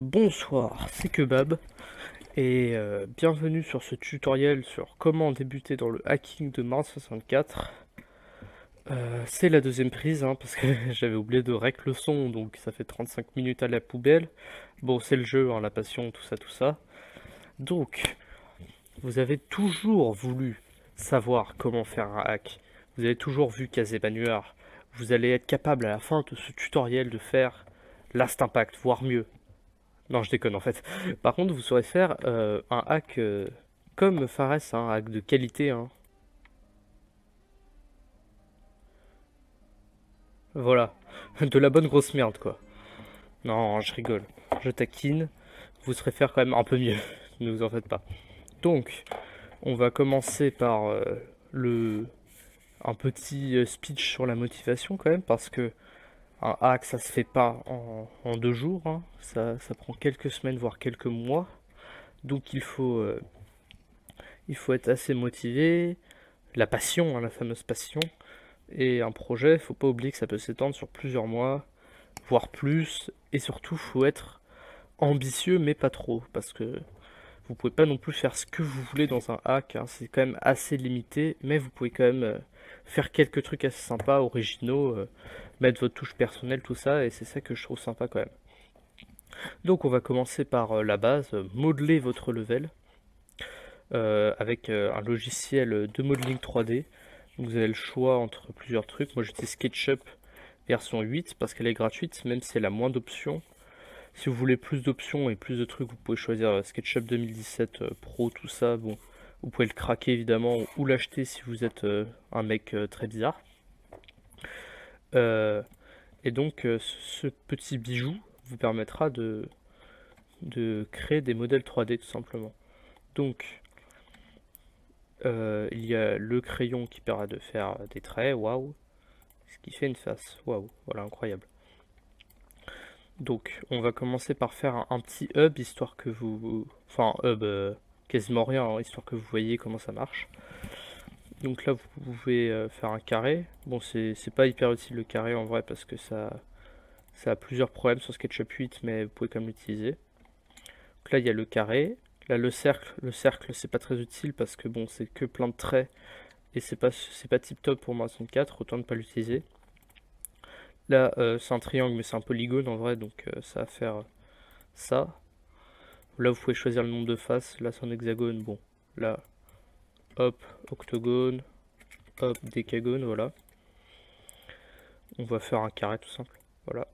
Bonsoir, c'est Kebab et bienvenue sur ce tutoriel sur comment débuter dans le hacking de Mars 64. C'est la deuxième prise parce que j'avais oublié de rec le son, donc ça fait 35 minutes à la poubelle. Bon, c'est le jeu, la passion, tout ça, tout ça. Donc, vous avez toujours voulu savoir comment faire un hack. Vous avez toujours vu Casembanuar. Vous allez être capable à la fin de ce tutoriel de faire Last Impact, voire mieux. Non, je déconne en fait. Par contre, vous saurez faire un hack comme Fares, un hack de qualité. Voilà. De la bonne grosse merde, quoi. Non, je rigole. Je taquine. Vous saurez faire quand même un peu mieux. Ne vous en faites pas. Donc, on va commencer par le un petit speech sur la motivation quand même, parce que un hack, ça se fait pas en 2 jours. Ça prend quelques semaines, voire quelques mois. Donc, il faut être assez motivé, la passion, la fameuse passion. Et un projet, faut pas oublier que ça peut s'étendre sur plusieurs mois, voire plus. Et surtout, faut être ambitieux, mais pas trop, parce que vous pouvez pas non plus faire ce que vous voulez dans un hack. C'est quand même assez limité, mais vous pouvez quand même faire quelques trucs assez sympas, originaux, mettre votre touche personnelle, tout ça, et c'est ça que je trouve sympa quand même. Donc on va commencer par la base, modeler votre level avec un logiciel de modeling 3D. Donc vous avez le choix entre plusieurs trucs. Moi j'utilise SketchUp version 8 parce qu'elle est gratuite, même si elle a moins d'options. Si vous voulez plus d'options et plus de trucs, vous pouvez choisir SketchUp 2017 Pro, tout ça. Bon, vous pouvez le craquer évidemment ou l'acheter si vous êtes un mec très bizarre. Euh, et donc ce petit bijou vous permettra de créer des modèles 3D tout simplement. Donc il y a le crayon qui permet de faire des traits, waouh, ce qui fait une face, waouh, voilà, incroyable. Donc, on va commencer par faire un petit hub, histoire que vous... Enfin, hub, quasiment rien, histoire que vous voyez comment ça marche. Donc là, vous pouvez faire un carré. Bon, c'est pas hyper utile le carré en vrai, parce que ça a plusieurs problèmes sur SketchUp 8, mais vous pouvez quand même l'utiliser. Donc là, il y a le carré. Là, le cercle, c'est pas très utile, parce que bon, c'est que plein de traits, et c'est pas tip top pour moi 64, autant ne pas l'utiliser. Là, c'est un triangle, mais c'est un polygone en vrai, donc ça va faire ça. Là, vous pouvez choisir le nombre de faces. Là, c'est un hexagone. Bon, là, hop, octogone, hop, décagone, voilà. On va faire un carré tout simple. Voilà.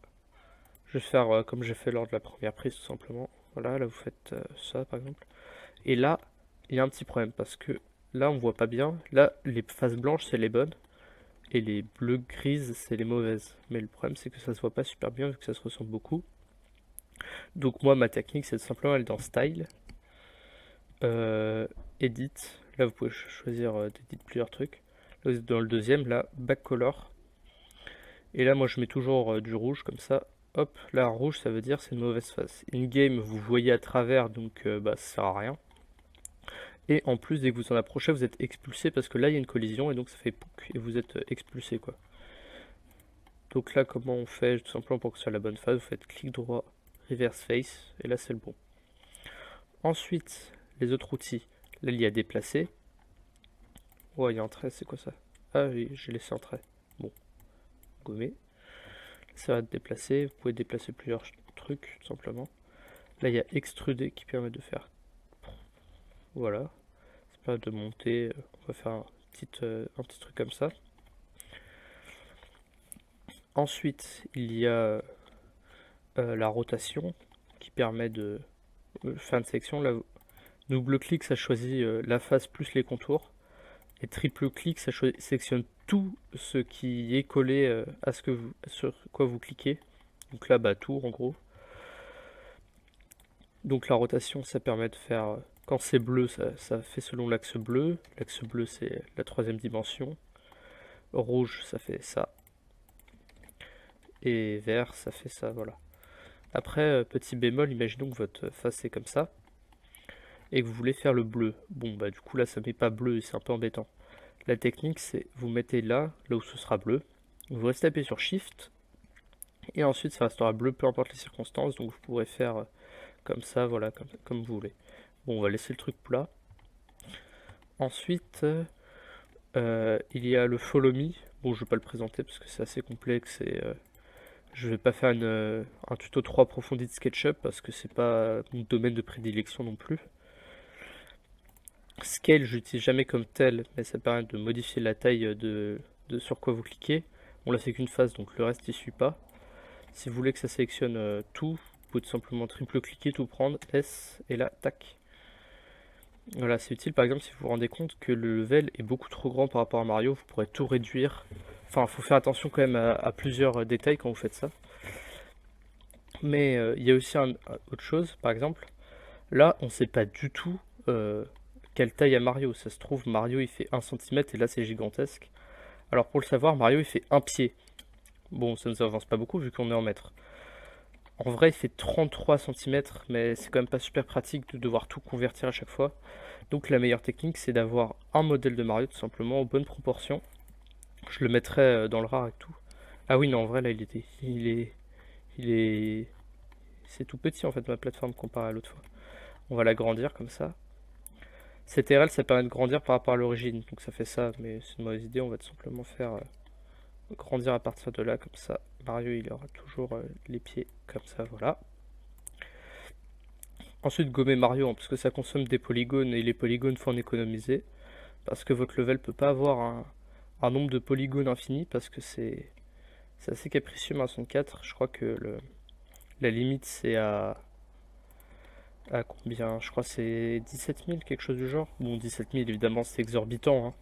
Je vais faire comme j'ai fait lors de la première prise, tout simplement. Voilà, là, vous faites ça, par exemple. Et là, il y a un petit problème, parce que là, on voit pas bien. Là, les faces blanches, c'est les bonnes. Et les bleues grises, c'est les mauvaises. Mais le problème, c'est que ça se voit pas super bien, vu que ça se ressemble beaucoup. Donc moi, ma technique, c'est de simplement aller dans Style, Edit. Là, vous pouvez choisir d'edit plusieurs trucs. Là, vous êtes dans le deuxième, là, Back Color. Et là, moi, je mets toujours du rouge, comme ça. Hop, là, rouge, ça veut dire c'est une mauvaise face. In-game, vous voyez à travers, donc bah, ça sert à rien. Et en plus, dès que vous en approchez, vous êtes expulsé, parce que là, il y a une collision, et donc ça fait pouc, et vous êtes expulsé, quoi. Donc là, comment on fait, tout simplement pour que ce soit la bonne face, vous faites clic droit, reverse face, et là, c'est le bon. Ensuite, les autres outils. Là, il y a déplacer. Ouais, il y a un trait, c'est quoi ça? Ah oui, j'ai laissé un trait. Bon, gommer. Ça va te déplacer, vous pouvez déplacer plusieurs trucs, tout simplement. Là, il y a extruder qui permet de faire. Voilà. C'est pas de monter, on va faire un petit truc comme ça. Ensuite, il y a la rotation qui permet de faire une sélection. Là, double-clic, ça choisit la face plus les contours. Et triple-clic, ça sélectionne tout ce qui est collé à sur quoi vous cliquez. Donc là, bah, tout en gros. Donc la rotation, ça permet de faire... Quand c'est bleu, ça fait selon l'axe bleu. L'axe bleu, c'est la troisième dimension. Rouge, ça fait ça. Et vert, ça fait ça, voilà. Après, petit bémol, imaginons que votre face est comme ça. Et que vous voulez faire le bleu. Bon, bah du coup là, ça met pas bleu et c'est un peu embêtant. La technique, c'est vous mettez là où ce sera bleu. Vous restez appuyé sur Shift. Et ensuite, ça restera bleu peu importe les circonstances. Donc vous pourrez faire comme ça, voilà, comme vous voulez. Bon, on va laisser le truc plat. Ensuite, il y a le Follow Me. Bon, je vais pas le présenter parce que c'est assez complexe et je vais pas faire un tuto trop approfondi de SketchUp parce que c'est pas mon domaine de prédilection non plus. Scale, je l'utilise jamais comme tel, mais ça permet de modifier la taille de sur quoi vous cliquez. On l'a fait qu'une phase, donc le reste il suit pas. Si vous voulez que ça sélectionne tout, vous pouvez tout simplement triple-cliquer, tout prendre, S, et là, tac. Voilà, c'est utile par exemple si vous vous rendez compte que le level est beaucoup trop grand par rapport à Mario, vous pourrez tout réduire. Enfin, il faut faire attention quand même à plusieurs détails quand vous faites ça. Mais il y a aussi autre chose, par exemple, là on sait pas du tout quelle taille a Mario. Ça se trouve, Mario il fait 1 cm et là c'est gigantesque. Alors pour le savoir, Mario il fait 1 pied. Bon, ça ne nous avance pas beaucoup vu qu'on est en mètres. En vrai, il fait 33 cm, mais c'est quand même pas super pratique de devoir tout convertir à chaque fois. Donc la meilleure technique, c'est d'avoir un modèle de Mario tout simplement aux bonnes proportions. Je le mettrai dans le rare et tout. Ah oui, non, en vrai, là, c'est tout petit en fait ma plateforme comparé à l'autre fois. On va l'agrandir comme ça. CTRL, ça permet de grandir par rapport à l'origine, donc ça fait ça, mais c'est une mauvaise idée. On va tout simplement faire grandir à partir de là, comme ça. Mario, il aura toujours les pieds comme ça, voilà. Ensuite, gommer Mario, parce que ça consomme des polygones, et les polygones, faut en économiser. Parce que votre level peut pas avoir un nombre de polygones infini, parce que c'est assez capricieux Mario 64. Je crois que la limite, c'est à combien? Je crois que c'est 17 000, quelque chose du genre. Bon, 17 000, évidemment, c'est exorbitant, hein.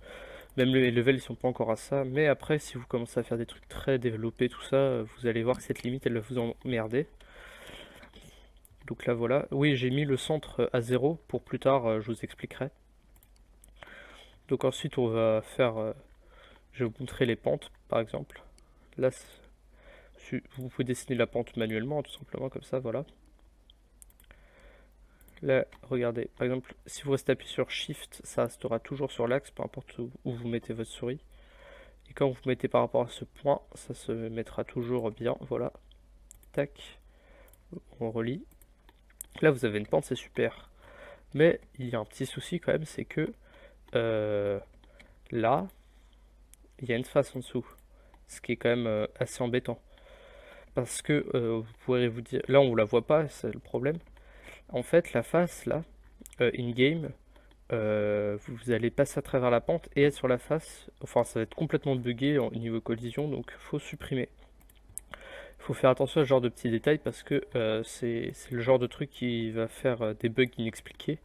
Même les levels, ils sont pas encore à ça. Mais après, si vous commencez à faire des trucs très développés, tout ça, vous allez voir que cette limite, elle va vous emmerder. Donc là, voilà. Oui, j'ai mis le centre à 0 pour plus tard, je vous expliquerai. Donc ensuite, on va faire... je vais vous montrer les pentes, par exemple. Là, vous pouvez dessiner la pente manuellement, tout simplement, comme ça, voilà. Là, regardez, par exemple, si vous restez appuyé sur Shift, ça restera toujours sur l'axe, peu importe où vous mettez votre souris. Et quand vous mettez par rapport à ce point, ça se mettra toujours bien, voilà. Tac, on relie. Là, vous avez une pente, c'est super. Mais il y a un petit souci quand même, c'est que là, il y a une face en dessous. Ce qui est quand même assez embêtant. Parce que vous pourrez vous dire, là on ne la voit pas, c'est le problème. En fait, la face là, in-game, vous allez passer à travers la pente et être sur la face. Enfin, ça va être complètement buggé au niveau collision, donc faut supprimer. Il faut faire attention à ce genre de petits détails parce que c'est le genre de truc qui va faire des bugs inexpliqués.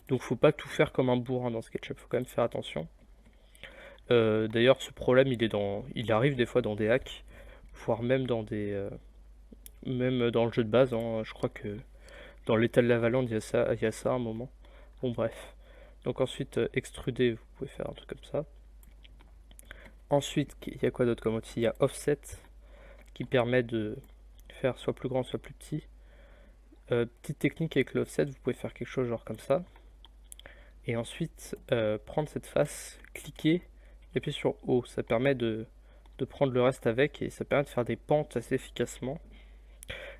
Donc faut pas tout faire comme un bourrin dans SketchUp, faut quand même faire attention. D'ailleurs, ce problème, il arrive des fois dans des hacks, voire même dans même dans le jeu de base, hein. Je crois que dans Lethal Lavaland, il y a ça à un moment. Bon, bref. Donc ensuite, extruder, vous pouvez faire un truc comme ça. Ensuite, il y a quoi d'autre comme outil? Il y a Offset, qui permet de faire soit plus grand, soit plus petit. Petite technique avec l'offset, vous pouvez faire quelque chose genre comme ça. Et ensuite, prendre cette face, cliquer, et appuyer sur O. Ça permet de prendre le reste avec, et ça permet de faire des pentes assez efficacement.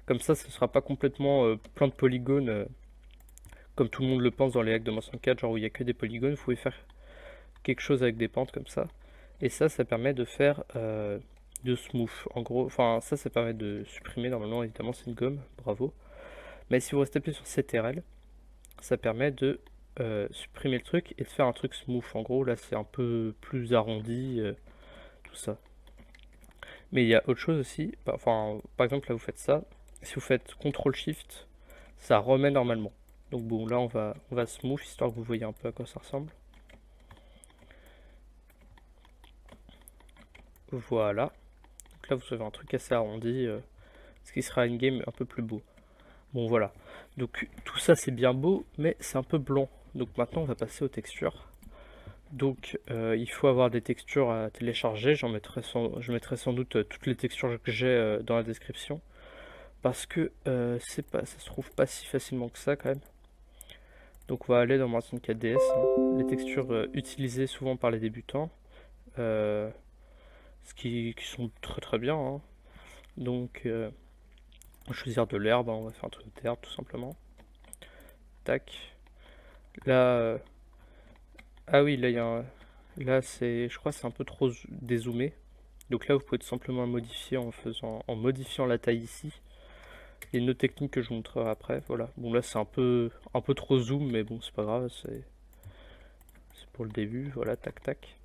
Comme ça, ce ne sera pas complètement plein de polygones, comme tout le monde le pense dans les hacks de Mario 64, genre où il n'y a que des polygones. Vous pouvez faire quelque chose avec des pentes comme ça. Et ça permet de faire de smooth. En gros, enfin, ça permet de supprimer. Normalement, évidemment, c'est une gomme, bravo. Mais si vous restez appuyé sur CTRL, ça permet de supprimer le truc et de faire un truc smooth. En gros, là, c'est un peu plus arrondi, tout ça. Mais il y a autre chose aussi. Enfin, par exemple, là, vous faites ça. Si vous faites CTRL-SHIFT, ça remet normalement. Donc bon, là, on va smooth, histoire que vous voyez un peu à quoi ça ressemble. Voilà. Donc là, vous avez un truc assez arrondi, ce qui sera une game un peu plus beau. Bon, voilà. Donc tout ça, c'est bien beau, mais c'est un peu blanc. Donc maintenant, on va passer aux textures. Donc il faut avoir des textures à télécharger. Je mettrai sans doute toutes les textures que j'ai dans la description. Parce que ça se trouve pas si facilement que ça quand même. Donc on va aller dans Mario 64 DS, hein. Les textures utilisées souvent par les débutants. Qui sont très très bien, hein. Donc on va choisir de l'herbe, hein. On va faire un truc d'herbe tout simplement. tac. Là, ah oui, là, il y a un... Là, je crois que c'est un peu trop dézoomé. Donc là, vous pouvez tout simplement le modifier en modifiant la taille ici. Il y a une autre technique que je vous montrerai après. Voilà. Bon, là, c'est un peu trop zoom, mais bon, c'est pas grave. C'est pour le début. Voilà, tac, tac.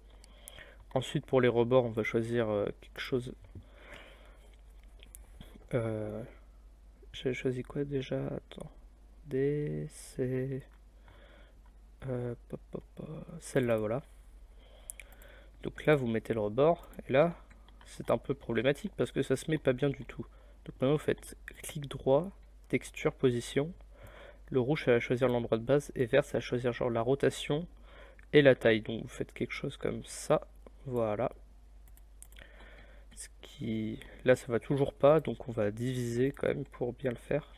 Ensuite, pour les rebords, on va choisir quelque chose. J'avais choisi quoi déjà? Attends. C'est celle-là, voilà. Donc là, vous mettez le rebord, et là, c'est un peu problématique parce que ça se met pas bien du tout. Donc maintenant, vous faites clic droit, texture, position. Le rouge, ça va choisir l'endroit de base, et vert, ça va choisir genre la rotation et la taille. Donc vous faites quelque chose comme ça, voilà. Ce qui... Là, ça va toujours pas, donc on va diviser quand même pour bien le faire.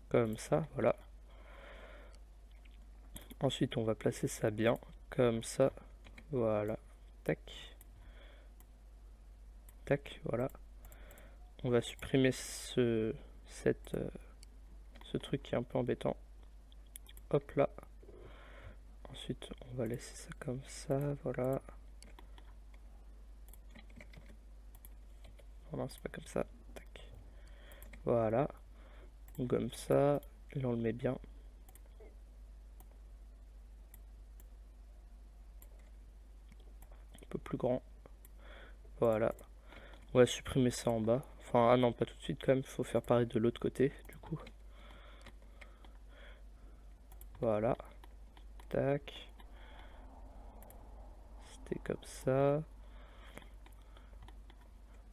Comme ça, voilà. Ensuite, on va placer ça bien, comme ça, voilà. Tac. Tac, voilà. On va supprimer ce truc qui est un peu embêtant. Hop là. Ensuite, on va laisser ça comme ça, voilà. Non, c'est pas comme ça. Tac. Voilà. On gomme ça. Et on le met bien. Un peu plus grand. Voilà. On va supprimer ça en bas. Enfin, ah non, pas tout de suite quand même. Il faut faire pareil de l'autre côté, du coup. Voilà. Tac. C'était comme ça.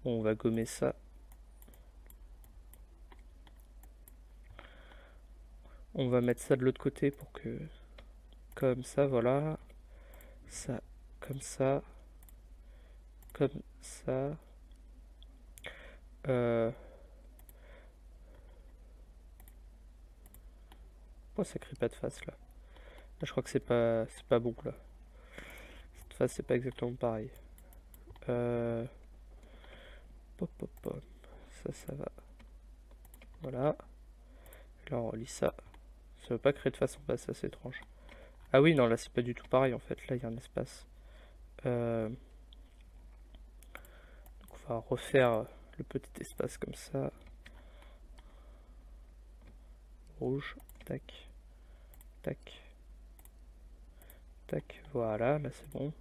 Bon, on va gommer ça. On va mettre ça de l'autre côté pour que... Comme ça, voilà. Ça, comme ça. Comme ça. Pourquoi ça crie pas de face là? Là je crois que c'est pas bon là. Cette face c'est pas exactement pareil. Pop pop pop. Ça va. Voilà. Là on relie ça. Ça veut pas créer de face en bas, ça c'est étrange. Ah oui non là c'est pas du tout pareil en fait. Là il y a un espace. Donc on va refaire le petit espace comme ça. Rouge. Tac. Tac. Tac. Voilà, là c'est bon.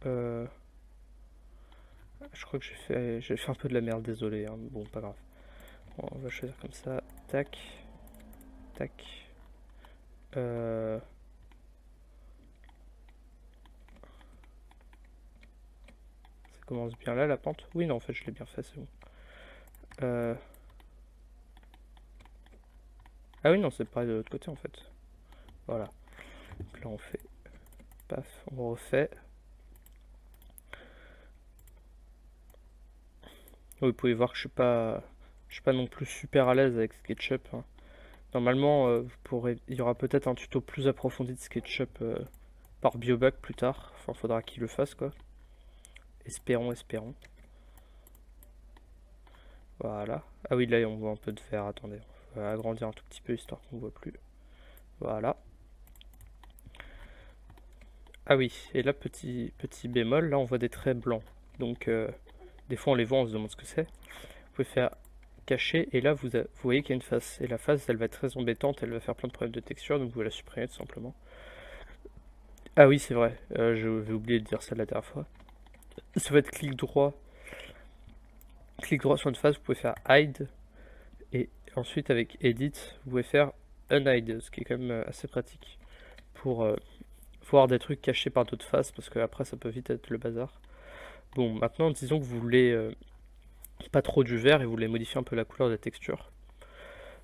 Je crois que j'ai fait un peu de la merde, désolé, hein. Bon, pas grave. Bon, on va choisir comme ça, tac, tac. Ça commence bien là, la pente? Oui, non, en fait, je l'ai bien fait, c'est bon. Ah oui, non, c'est pareil de l'autre côté, en fait. Voilà. Donc là, on fait... Paf, on refait. Vous pouvez voir que je suis pas non plus super à l'aise avec SketchUp, hein. Normalement, il y aura peut-être un tuto plus approfondi de SketchUp par Biobac plus tard. Enfin, faudra qu'il le fasse, quoi. Espérons, espérons. Voilà. Ah oui, là, on voit un peu de vert. Attendez, on va agrandir un tout petit peu, histoire qu'on ne voit plus. Voilà. Ah oui, et là, petit bémol, là, on voit des traits blancs. Donc, des fois, on les voit, on se demande ce que c'est. Vous pouvez faire cacher, et là, vous voyez qu'il y a une face. Et la face, elle va être très embêtante, elle va faire plein de problèmes de texture, donc vous pouvez la supprimer tout simplement. Ah oui, c'est vrai, je vais oublier de dire ça la dernière fois. Ça va être clic droit sur une face, vous pouvez faire hide, et ensuite avec edit, vous pouvez faire unhide, ce qui est quand même assez pratique pour voir des trucs cachés par d'autres faces, parce que après ça peut vite être le bazar. Bon, maintenant disons que vous voulez pas trop du vert et vous voulez modifier un peu la couleur de la texture.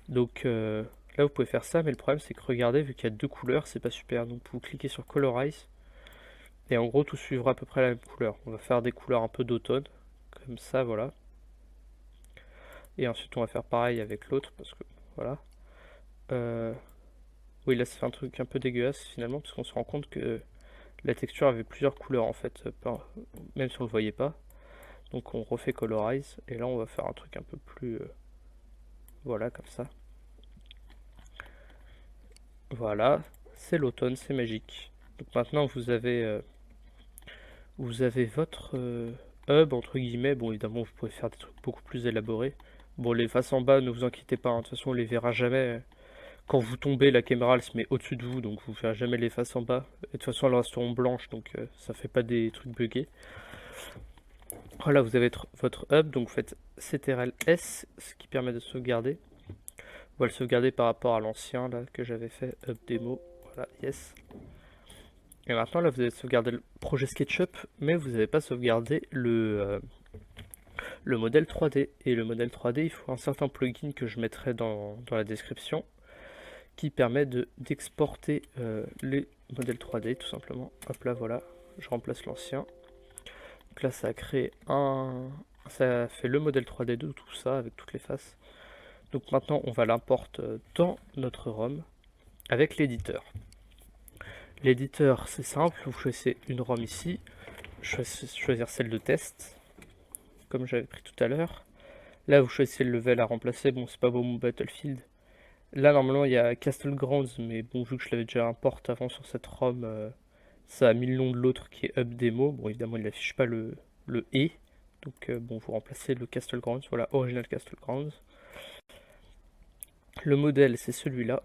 Donc là vous pouvez faire ça, mais le problème c'est que regardez, vu qu'il y a deux couleurs, c'est pas super. Donc vous cliquez sur Colorize, et en gros tout suivra à peu près la même couleur. On va faire des couleurs un peu d'automne, comme ça, voilà. Et ensuite on va faire pareil avec l'autre, parce que voilà. Oui, là ça fait un truc un peu dégueulasse finalement, parce qu'on se rend compte que la texture avait plusieurs couleurs en fait, même si on le voyait pas. Donc on refait Colorize, et là on va faire un truc un peu plus... voilà, comme ça. Voilà, c'est l'automne, c'est magique. Donc maintenant vous avez votre hub entre guillemets. Bon, évidemment, vous pouvez faire des trucs beaucoup plus élaborés. Bon, les faces en bas, ne vous inquiétez pas, hein, de toute façon, on les verra jamais. Quand vous tombez, la caméra elle se met au-dessus de vous, donc vous ne verrez jamais les faces en bas. Et de toute façon, elles resteront blanches, donc ça fait pas des trucs buggés. Voilà, vous avez votre hub, donc vous faites CTRL S, ce qui permet de sauvegarder. On va le sauvegarder par rapport à l'ancien là que j'avais fait, hub démo. Voilà, yes. Et maintenant là, vous avez sauvegardé le projet SketchUp, mais vous n'avez pas sauvegardé le modèle 3D. Et le modèle 3D, il faut un certain plugin que je mettrai dans la description, qui permet d'exporter les modèles 3D tout simplement. Hop là, voilà, je remplace l'ancien. Donc là, ça a créé ça a fait le modèle 3D de tout ça avec toutes les faces. Donc maintenant, on va l'importer dans notre ROM avec l'éditeur. L'éditeur, c'est simple, vous choisissez une ROM ici, choisir celle de test, comme j'avais pris tout à l'heure. Là, vous choisissez le level à remplacer. Bon, c'est pas mon Battlefield. Là, normalement, il y a Castle Grounds, mais bon, vu que je l'avais déjà importé avant sur cette ROM, ça a mis le nom de l'autre qui est Hub Demo. Bon, évidemment, il n'affiche pas le E. Donc, bon, vous remplacez le Castle Grounds. Voilà, Original Castle Grounds. Le modèle, c'est celui-là.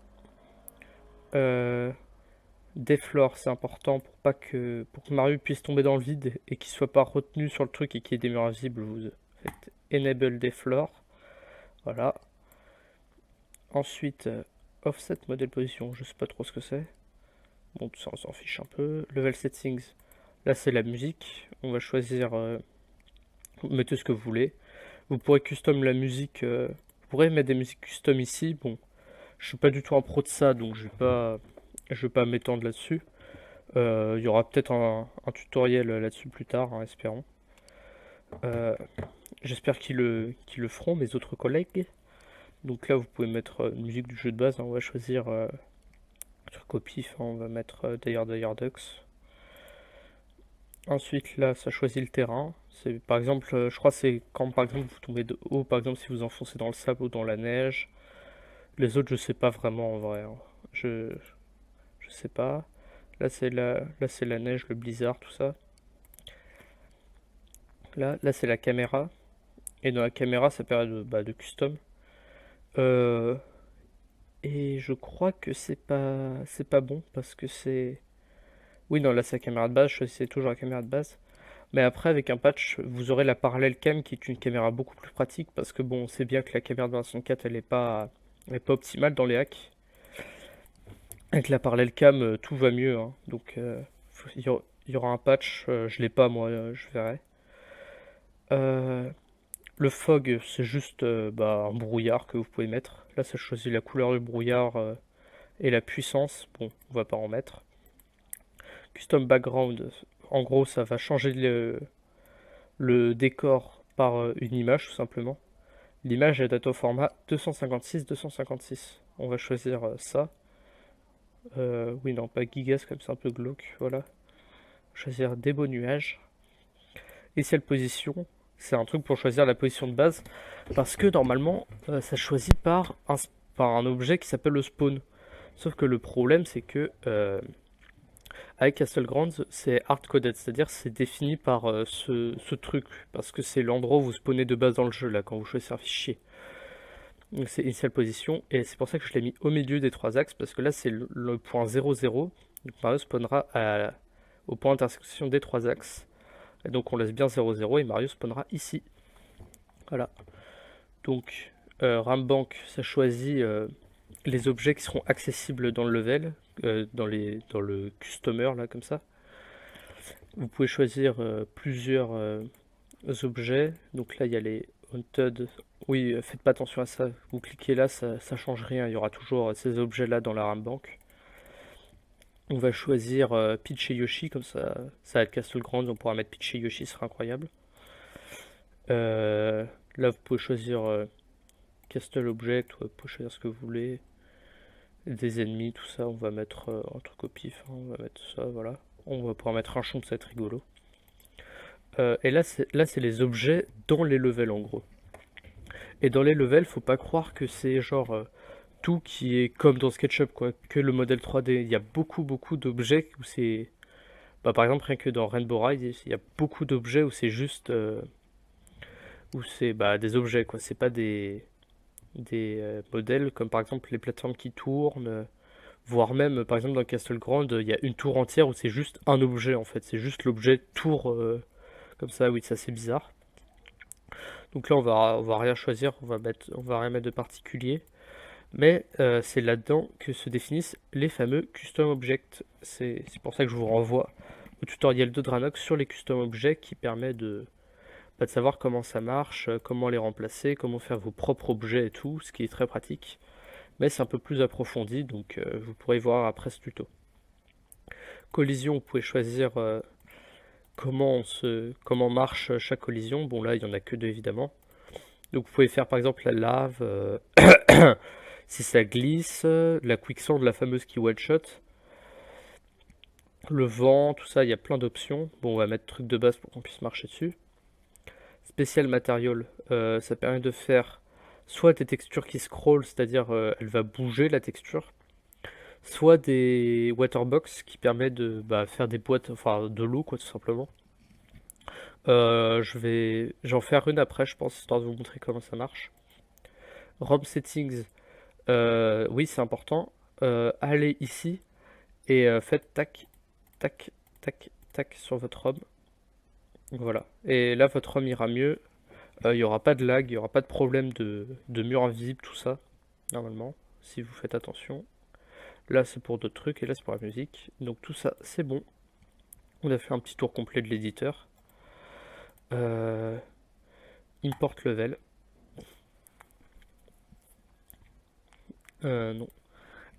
Deflore, c'est important pour que Mario puisse tomber dans le vide et qu'il soit pas retenu sur le truc et qu'il y ait des murs invisibles. Vous faites Enable Deflore. Voilà. Ensuite, Offset Model Position, je sais pas trop ce que c'est. Bon, tout ça, on s'en fiche un peu. Level Settings, là c'est la musique. On va choisir, vous mettez ce que vous voulez. Vous pourrez custom la musique, vous pourrez mettre des musiques custom ici. Bon, je suis pas du tout un pro de ça, donc je vais pas m'étendre là-dessus. Il y aura peut-être un tutoriel là-dessus plus tard, hein, espérons. J'espère qu'ils le feront, mes autres collègues. Donc là, vous pouvez mettre une musique du jeu de base. Hein, on va choisir truc au pif. Hein, on va mettre Dire Ducks. Ensuite, là, ça choisit le terrain. C'est par exemple, je crois, c'est quand par exemple vous tombez de haut, par exemple si vous enfoncez dans le sable ou dans la neige. Les autres, je sais pas vraiment en vrai. Hein. Je sais pas. Là, c'est la neige, le blizzard, tout ça. Là, c'est la caméra. Et dans la caméra, ça permet de custom. Et je crois que c'est pas bon parce que c'est... Oui, non, là c'est la caméra de base, je choisissais toujours la caméra de base. Mais après, avec un patch, vous aurez la parallèle cam qui est une caméra beaucoup plus pratique parce que bon, on sait bien que la caméra de version 4 elle est pas optimale dans les hacks. Avec la parallèle cam, tout va mieux. Hein. Donc, il y aura un patch, je l'ai pas moi, je verrai. Le fog, c'est juste un brouillard que vous pouvez mettre. Là, ça choisit la couleur du brouillard et la puissance. Bon, on va pas en mettre. Custom background, en gros, ça va changer le décor par une image, tout simplement. L'image est date au format 256-256. On va choisir ça. Oui, non, pas gigas, comme c'est un peu glauque. Voilà. Choisir des beaux nuages. Initial position, c'est un truc pour choisir la position de base. Parce que normalement, ça choisit par un objet qui s'appelle le spawn. Sauf que le problème, c'est que avec Castle Grounds, c'est hard-coded, c'est-à-dire c'est défini par ce truc, parce que c'est l'endroit où vous spawnez de base dans le jeu, là, quand vous choisissez un fichier. Donc c'est initial position, et c'est pour ça que je l'ai mis au milieu des trois axes, parce que là c'est le point 0, 0, donc Mario spawnera au point d'intersection des trois axes, et donc on laisse bien 0, 0, et Mario spawnera ici. Voilà. Donc, Rambank, ça choisit les objets qui seront accessibles dans le level, dans le customer, là, comme ça. Vous pouvez choisir plusieurs objets. Donc là, il y a les Haunted. Oui, faites pas attention à ça. Vous cliquez là, ça change rien. Il y aura toujours ces objets-là dans la Rambank. On va choisir Peach et Yoshi, comme ça va être Castle Grounds. On pourra mettre Peach et Yoshi, ce sera incroyable. Là, vous pouvez choisir Castle Object, vous pouvez choisir ce que vous voulez. Des ennemis, tout ça, on va mettre un truc au pif, hein, on va mettre ça, voilà. On va pouvoir mettre un champ, ça va être rigolo. Et là, c'est les objets dans les levels, en gros. Et dans les levels, faut pas croire que c'est genre tout qui est comme dans SketchUp, quoi, que le modèle 3D. Il y a beaucoup d'objets où c'est... Bah, par exemple, rien que dans Rainbow Ride, il y a beaucoup d'objets où c'est juste... où c'est bah, des objets, quoi. C'est pas des modèles, comme par exemple les plateformes qui tournent, voire même, par exemple, dans Castle Ground, il y a une tour entière où c'est juste un objet, en fait. C'est juste l'objet tour, comme ça, oui, ça c'est bizarre. Donc là, on va rien choisir, on va rien mettre de particulier. Mais c'est là-dedans que se définissent les fameux custom objects. C'est pour ça que je vous renvoie au tutoriel de Dranox sur les custom objects qui permet de savoir comment ça marche, comment les remplacer, comment faire vos propres objets et tout, ce qui est très pratique. Mais c'est un peu plus approfondi, donc vous pourrez voir après ce tuto. Collision, vous pouvez choisir comment marche chaque collision. Bon là, il n'y en a que deux évidemment. Donc vous pouvez faire par exemple la lave, si ça glisse, la quicksand, la fameuse qui one-shot, le vent, tout ça, il y a plein d'options. Bon, on va mettre truc de base pour qu'on puisse marcher dessus. Spécial Material, ça permet de faire soit des textures qui scrollent, c'est-à-dire elle va bouger la texture, soit des waterbox qui permet de faire des boîtes, enfin de l'eau quoi tout simplement. J'en faire une après je pense, histoire de vous montrer comment ça marche. ROM Settings, oui c'est important. Allez ici et faites tac, tac, tac, tac sur votre ROM. Voilà. Et là votre ROM ira mieux. Il n'y aura pas de lag, il n'y aura pas de problème de mur invisible, tout ça, normalement, si vous faites attention. Là, c'est pour d'autres trucs, et là, c'est pour la musique. Donc tout ça, c'est bon. On a fait un petit tour complet de l'éditeur. Import level. Non.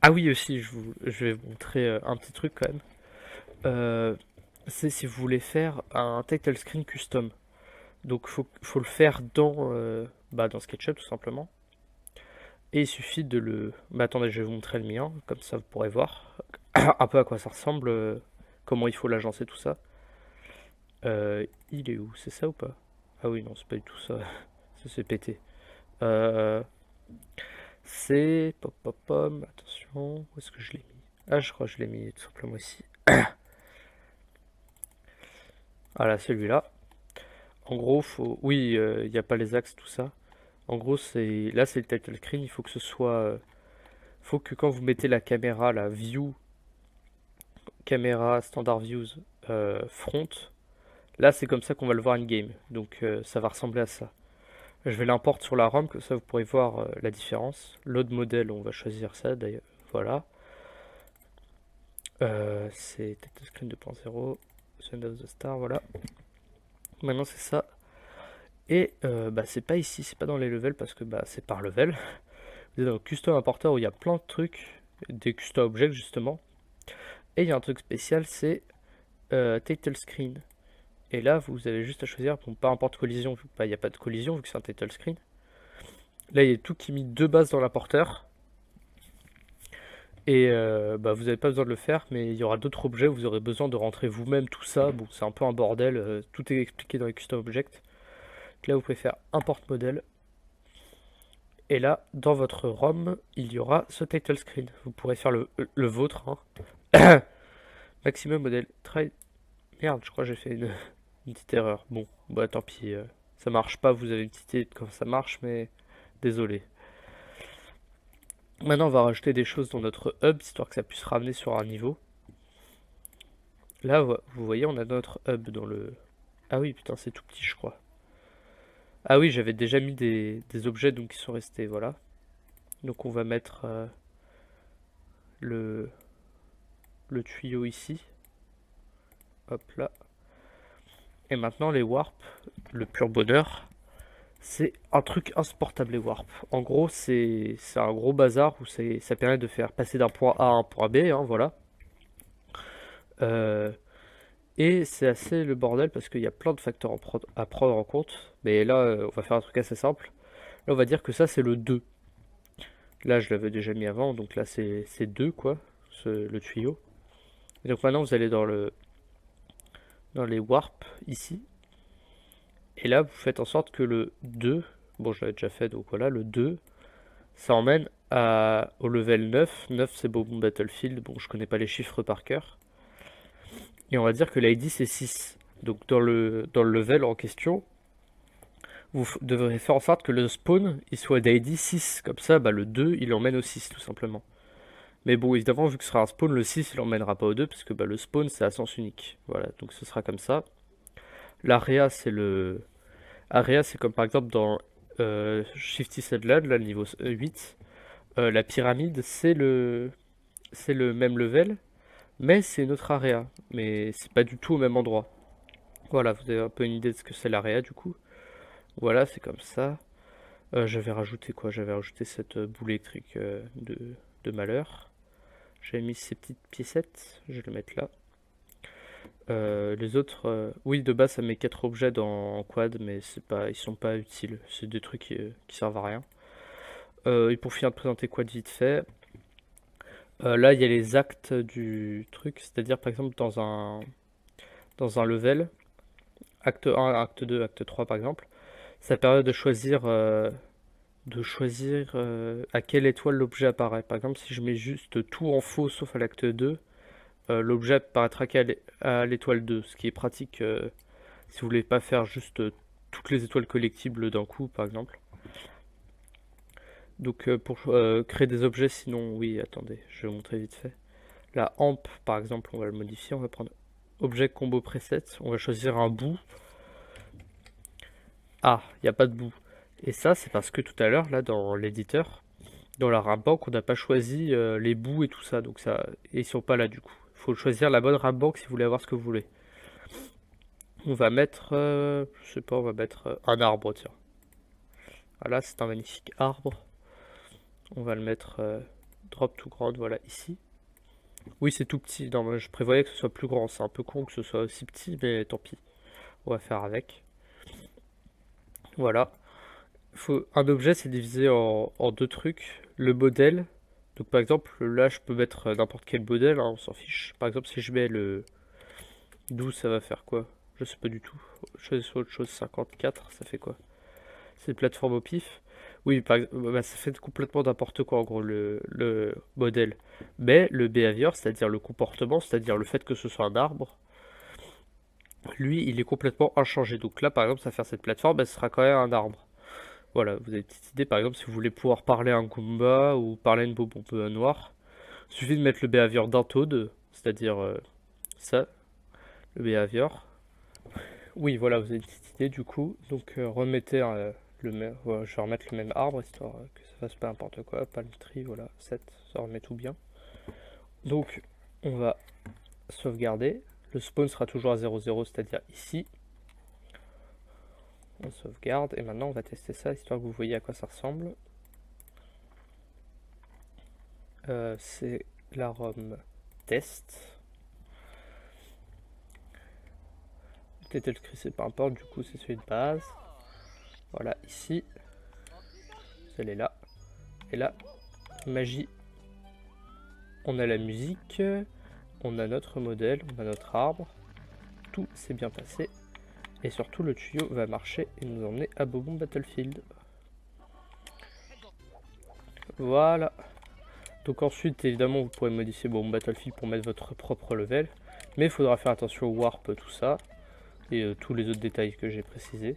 Ah oui, aussi, je vais vous montrer un petit truc quand même. C'est si vous voulez faire un title screen custom. Donc faut le faire dans SketchUp tout simplement. Et il suffit de le... Bah attendez, je vais vous montrer le mien, comme ça vous pourrez voir un peu à quoi ça ressemble, comment il faut l'agencer, tout ça. Il est où? C'est ça ou pas? Ah oui, non, c'est pas du tout ça. Ça c'est pété. C'est... Pop, pop, pom, attention, où est-ce que je l'ai mis? Ah, je crois que je l'ai mis tout simplement ici. Voilà, celui-là. En gros, faut... Oui, il n'y a pas les axes, tout ça. En gros, là, c'est le title screen. Il faut que ce soit... faut que quand vous mettez la caméra, la view, caméra standard views front, là, c'est comme ça qu'on va le voir in-game. Donc, ça va ressembler à ça. Je vais l'importer sur la ROM, comme ça vous pourrez voir la différence. Load model, on va choisir ça d'ailleurs. Voilà. C'est title screen 2.0. Son of the Star, voilà. Maintenant, c'est ça. Et c'est pas ici, c'est pas dans les levels parce que c'est par level. Vous êtes dans le custom importer où il y a plein de trucs, des custom objects justement. Et il y a un truc spécial, c'est title screen. Et là, vous avez juste à choisir, bon, pas importe collision, il n'y a pas de collision vu que c'est un title screen. Là, il y a tout qui est mis de base dans l'importeur. Et vous n'avez pas besoin de le faire, mais il y aura d'autres objets où vous aurez besoin de rentrer vous-même tout ça. Bon, c'est un peu un bordel, tout est expliqué dans les custom objects. Donc là, vous pouvez faire import model. Et là, dans votre ROM, il y aura ce title screen. Vous pourrez faire le vôtre. Hein. Maximum modèle. Merde, je crois que j'ai fait une petite erreur. Bon, bah tant pis. Ça marche pas, vous avez une petite idée de comment ça marche, mais désolé. Maintenant, on va rajouter des choses dans notre hub, histoire que ça puisse ramener sur un niveau. Là, vous voyez, on a notre hub dans le... Ah oui, putain, c'est tout petit, je crois. Ah oui, j'avais déjà mis des objets donc qui sont restés, voilà. Donc on va mettre le tuyau ici. Hop là. Et maintenant les warps, le pur bonheur, c'est un truc insupportable les warps. En gros, c'est un gros bazar où ça permet de faire passer d'un point A à un point B, hein, voilà. Et c'est assez le bordel parce qu'il y a plein de facteurs à prendre en compte. Mais là, on va faire un truc assez simple. Là, on va dire que ça, c'est le 2. Là, je l'avais déjà mis avant, donc là, c'est 2, quoi, le tuyau. Et donc maintenant, vous allez dans les warps, ici. Et là, vous faites en sorte que le 2, bon, je l'avais déjà fait, donc voilà, le 2, ça emmène au level 9. 9 c'est Bob Battlefield, bon je connais pas les chiffres par cœur. Et on va dire que l'ID c'est 6. Donc dans le level en question, vous devrez faire en sorte que le spawn il soit d'ID 6. Comme ça, bah, le 2 il emmène au 6 tout simplement. Mais bon, évidemment, vu que ce sera un spawn, le 6 il emmènera pas au 2 parce que bah, le spawn c'est à sens unique. Voilà, donc ce sera comme ça. L'area c'est le. Area c'est comme par exemple dans Shifty Sedland, là, le niveau 8. La pyramide c'est le même level, mais c'est une autre area. Mais c'est pas du tout au même endroit. Voilà, vous avez un peu une idée de ce que c'est l'area du coup. Voilà, c'est comme ça. J'avais rajouté quoi? J'avais rajouté cette boule électrique de malheur. J'avais mis ces petites piécettes, je vais le mettre là. Les autres, oui, de base ça met 4 objets en quad, mais c'est pas, ils sont pas utiles. C'est des trucs qui servent à rien. Et pour finir de présenter quad vite fait, là il y a les actes du truc, c'est-à-dire par exemple dans un level, acte 1, acte 2, acte 3 par exemple, ça permet de choisir à quelle étoile l'objet apparaît. Par exemple, si je mets juste tout en faux sauf à l'acte 2, l'objet apparaîtra à l'étoile 2, ce qui est pratique si vous voulez pas faire juste toutes les étoiles collectibles d'un coup, par exemple. Donc pour créer des objets, sinon, oui, attendez, je vais vous montrer vite fait. La amp, par exemple, on va le modifier, on va prendre objet combo preset, on va choisir un bout. Ah, il n'y a pas de bout. Et ça, c'est parce que tout à l'heure, là, dans l'éditeur, dans la rambank, on n'a pas choisi les bouts et tout ça, donc ça, et ils sont pas là du coup. Il faut choisir la bonne rambank si vous voulez avoir ce que vous voulez. On va mettre, je sais pas, on va mettre un arbre, tiens. Voilà, c'est un magnifique arbre. On va le mettre drop to ground, voilà, ici. Oui, c'est tout petit. Non, moi, je prévoyais que ce soit plus grand. C'est un peu con que ce soit aussi petit, mais tant pis. On va faire avec. Voilà. Un objet, c'est divisé en deux trucs. Le modèle. Donc, par exemple, là, je peux mettre n'importe quel modèle, hein, on s'en fiche. Par exemple, si je mets le 12, ça va faire quoi? Je sais pas du tout. Choisir sur autre chose, 54, ça fait quoi? C'est une plateforme au pif. Oui, bah, ça fait complètement n'importe quoi en gros le modèle. Mais le behavior, c'est-à-dire le comportement, c'est-à-dire le fait que ce soit un arbre, lui, il est complètement inchangé. Donc là, par exemple, ça va faire cette plateforme, bah, ce sera quand même un arbre. Voilà, vous avez une petite idée, par exemple, si vous voulez pouvoir parler à un Goomba ou parler à une bombe noire, il suffit de mettre le behavior d'un Toad, c'est-à-dire ça, le behavior. Oui, voilà, vous avez une petite idée du coup. Donc remettez le même, voilà, je vais remettre le même arbre histoire que ça fasse pas n'importe quoi. Palm tree, voilà, 7, ça remet tout bien. Donc on va sauvegarder. Le spawn sera toujours à 0,0, c'est-à-dire ici. On sauvegarde et maintenant on va tester ça histoire que vous voyez à quoi ça ressemble. C'est la ROM test. Title screen c'est pas importe, du coup c'est celui de base. Voilà, ici. Vous allez là. Et là, magie. On a la musique, on a notre modèle, on a notre arbre. Tout s'est bien passé. Et surtout, le tuyau va marcher et nous emmener à Bobon Battlefield. Voilà. Donc ensuite, évidemment, vous pourrez modifier Bobon Battlefield pour mettre votre propre level. Mais il faudra faire attention au warp, tout ça. Et tous les autres détails que j'ai précisés.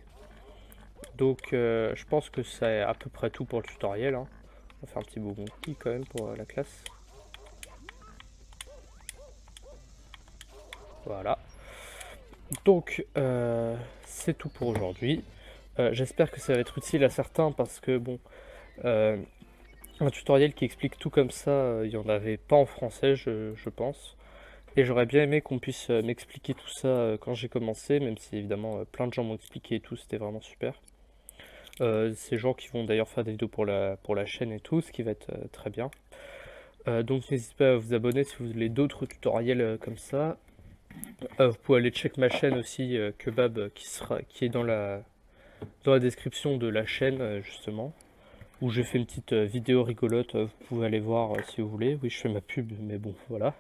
Donc je pense que c'est à peu près tout pour le tutoriel. Hein. On va faire un petit Bobon qui quand même pour la classe. Voilà. Donc, c'est tout pour aujourd'hui. J'espère que ça va être utile à certains parce que, bon, un tutoriel qui explique tout comme ça, il n'y en avait pas en français, je pense. Et j'aurais bien aimé qu'on puisse m'expliquer tout ça quand j'ai commencé, même si évidemment plein de gens m'ont expliqué et tout, c'était vraiment super. Ces gens qui vont d'ailleurs faire des vidéos pour la chaîne et tout, ce qui va être très bien. Donc n'hésitez pas à vous abonner si vous voulez d'autres tutoriels comme ça. Vous pouvez aller check ma chaîne aussi, Kebab, qui est dans la description de la chaîne, justement, où j'ai fait une petite vidéo rigolote, vous pouvez aller voir si vous voulez. Oui, je fais ma pub, mais bon, voilà.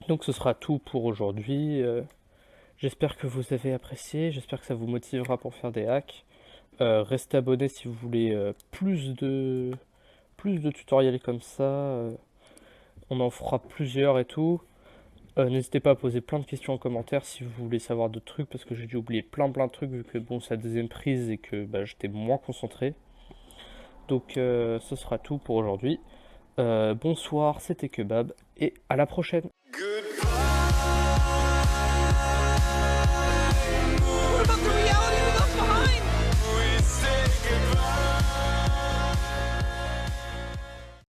Donc ce sera tout pour aujourd'hui. J'espère que vous avez apprécié, j'espère que ça vous motivera pour faire des hacks. Restez abonné si vous voulez plus de tutoriels comme ça. On en fera plusieurs et tout. N'hésitez pas à poser plein de questions en commentaire si vous voulez savoir d'autres trucs, parce que j'ai dû oublier plein de trucs vu que bon, c'est la deuxième prise et que bah, j'étais moins concentré. Donc ce sera tout pour aujourd'hui. Bonsoir, c'était Kebab et à la prochaine.